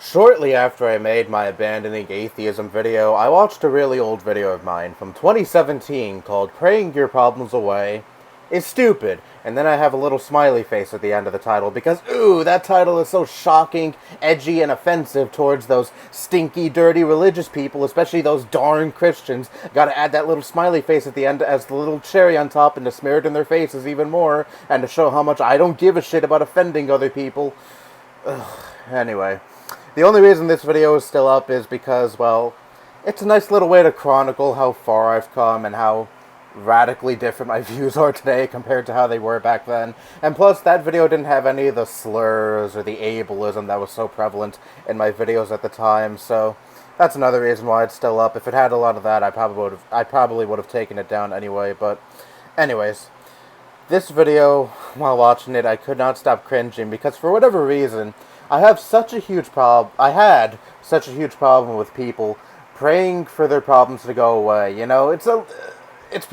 Shortly after I made my abandoning atheism video, I watched a really old video of mine from 2017 called Praying Your Problems Away is Stupid, and then I have a little smiley face at the end of the title because, ooh, that title is so shocking, edgy, and offensive towards those stinky, dirty religious people, especially those darn Christians. Gotta add that little smiley face at the end as the little cherry on top and to smear it in their faces even more, and to show how much I don't give a shit about offending other people. Anyway. The only reason this video is still up is because, well, it's a nice little way to chronicle how far I've come and how radically different my views are today compared to how they were back then. And plus, that video didn't have any of the slurs or the ableism that was so prevalent in my videos at the time, so that's another reason why it's still up. If it had a lot of that, I probably would have taken it down anyway, but anyways. This video, while watching it, I could not stop cringing because for whatever reason, I had such a huge problem with people praying for their problems to go away. You know, it's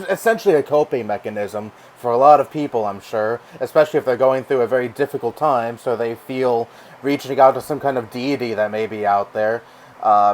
essentially a coping mechanism for a lot of people, I'm sure, especially if they're going through a very difficult time, so they feel reaching out to some kind of deity that may be out there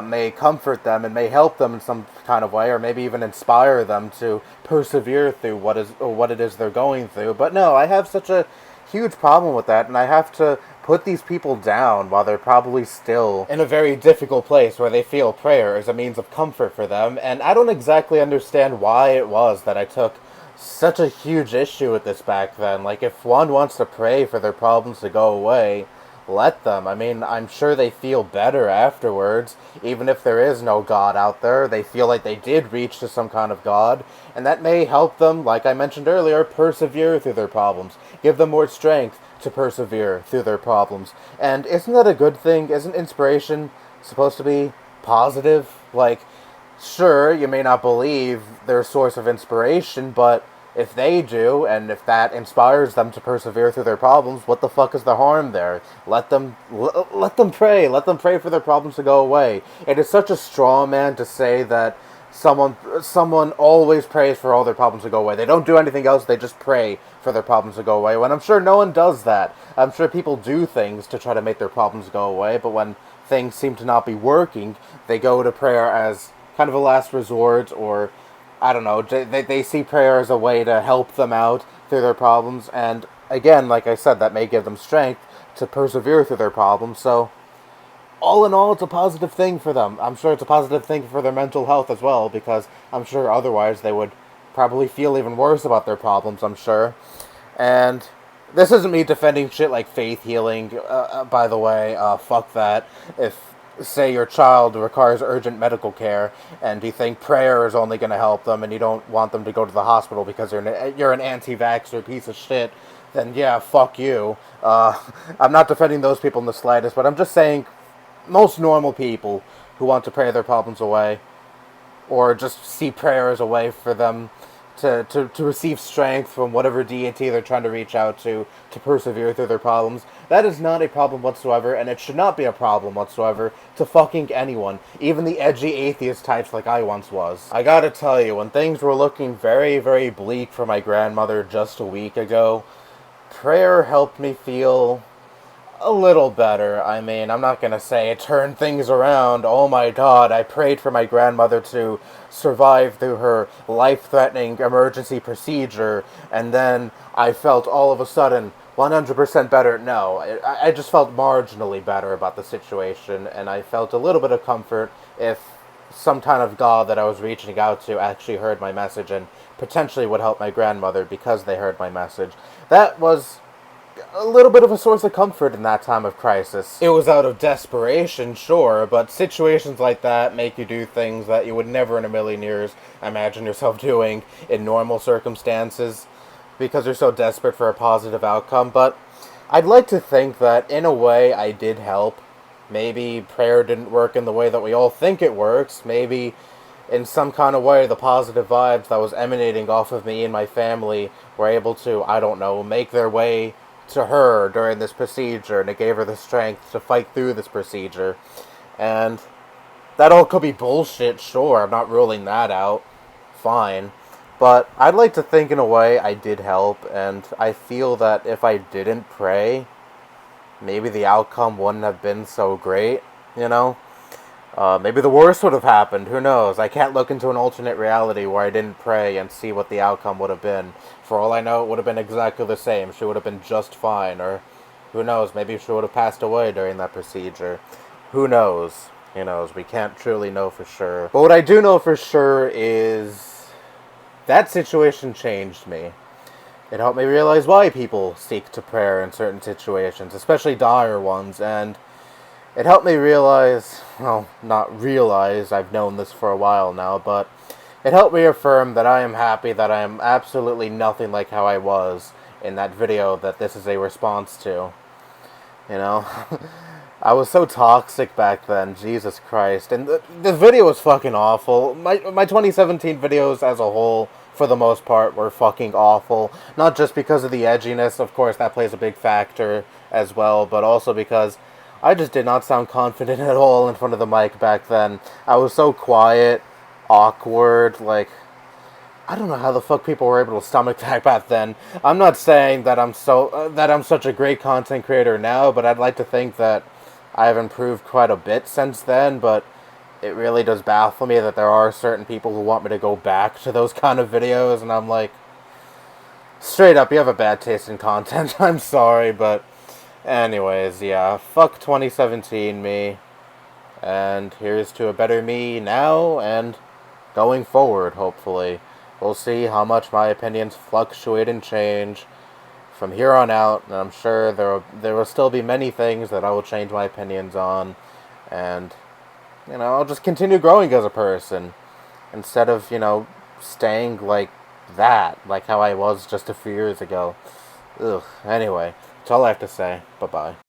may comfort them and may help them in some kind of way, or maybe even inspire them to persevere through what it is they're going through. But no, I have such a huge problem with that, and I have to put these people down while they're probably still in a very difficult place where they feel prayer is a means of comfort for them. And I don't exactly understand why it was that I took such a huge issue with this back then. Like, if one wants to pray for their problems to go away, let them. I mean, I'm sure they feel better afterwards. Even if there is no God out there, they feel like they did reach to some kind of God, and that may help them, like I mentioned earlier, persevere through their problems. Give them more strength to persevere through their problems. And isn't that a good thing? Isn't inspiration supposed to be positive? Like, sure, you may not believe their source of inspiration, but if they do, and if that inspires them to persevere through their problems, what the fuck is the harm there? Let them pray. Let them pray for their problems to go away. It is such a straw man to say that someone always prays for all their problems to go away. They don't do anything else, they just pray for their problems to go away, when I'm sure no one does that. I'm sure people do things to try to make their problems go away, but when things seem to not be working, they go to prayer as kind of a last resort, or I don't know, they see prayer as a way to help them out through their problems, and again, like I said, that may give them strength to persevere through their problems, so all in all, it's a positive thing for them. I'm sure it's a positive thing for their mental health as well, because I'm sure otherwise they would probably feel even worse about their problems, I'm sure. And this isn't me defending shit like faith healing, by the way, fuck that. If, say, your child requires urgent medical care, and you think prayer is only going to help them, and you don't want them to go to the hospital because you're an anti-vaxxer piece of shit, then yeah, fuck you. I'm not defending those people in the slightest, but I'm just saying, most normal people who want to pray their problems away, or just see prayer as a way for them to receive strength from whatever deity they're trying to reach out to persevere through their problems, that is not a problem whatsoever, and it should not be a problem whatsoever to fucking anyone, even the edgy atheist types like I once was. I gotta tell you, when things were looking very, very bleak for my grandmother just a week ago, prayer helped me feel a little better. I mean, I'm not gonna say it turned things around. Oh my god, I prayed for my grandmother to survive through her life-threatening emergency procedure, and then I felt all of a sudden 100% better. No, I just felt marginally better about the situation, and I felt a little bit of comfort if some kind of God that I was reaching out to actually heard my message and potentially would help my grandmother because they heard my message. That was a little bit of a source of comfort in that time of crisis. It was out of desperation, sure, but situations like that make you do things that you would never in a million years imagine yourself doing in normal circumstances because you're so desperate for a positive outcome. But I'd like to think that in a way I did help. Maybe prayer didn't work in the way that we all think it works. Maybe in some kind of way the positive vibes that was emanating off of me and my family were able to, I don't know, make their way to her during this procedure, and it gave her the strength to fight through this procedure. And that all could be bullshit, sure, I'm not ruling that out, fine. But I'd like to think in a way I did help, and I feel that if I didn't pray, maybe the outcome wouldn't have been so great. you know? Maybe the worst would have happened. Who knows? I can't look into an alternate reality where I didn't pray and see what the outcome would have been. For all I know, it would have been exactly the same. She would have been just fine. Or, who knows? Maybe she would have passed away during that procedure. Who knows? Who knows? We can't truly know for sure. But what I do know for sure is that situation changed me. It helped me realize why people seek to prayer in certain situations, especially dire ones, and it helped me realize, well, not realize, I've known this for a while now, but it helped me affirm that I am happy that I am absolutely nothing like how I was in that video that this is a response to. You know? I was so toxic back then, Jesus Christ. And the video was fucking awful. My 2017 videos as a whole, for the most part, were fucking awful. Not just because of the edginess, of course that plays a big factor as well, but also because I just did not sound confident at all in front of the mic back then. I was so quiet, awkward, like, I don't know how the fuck people were able to stomach that back then. I'm not saying that I'm such a great content creator now, but I'd like to think that I've improved quite a bit since then, but it really does baffle me that there are certain people who want me to go back to those kind of videos, and I'm like, straight up, you have a bad taste in content. I'm sorry, but anyways, yeah, fuck 2017 me, and here's to a better me now and going forward, hopefully. We'll see how much my opinions fluctuate and change from here on out, and I'm sure there will still be many things that I will change my opinions on, and, you know, I'll just continue growing as a person, instead of, you know, staying like that, like how I was just a few years ago. Ugh, anyway, that's all I have to say. Bye-bye.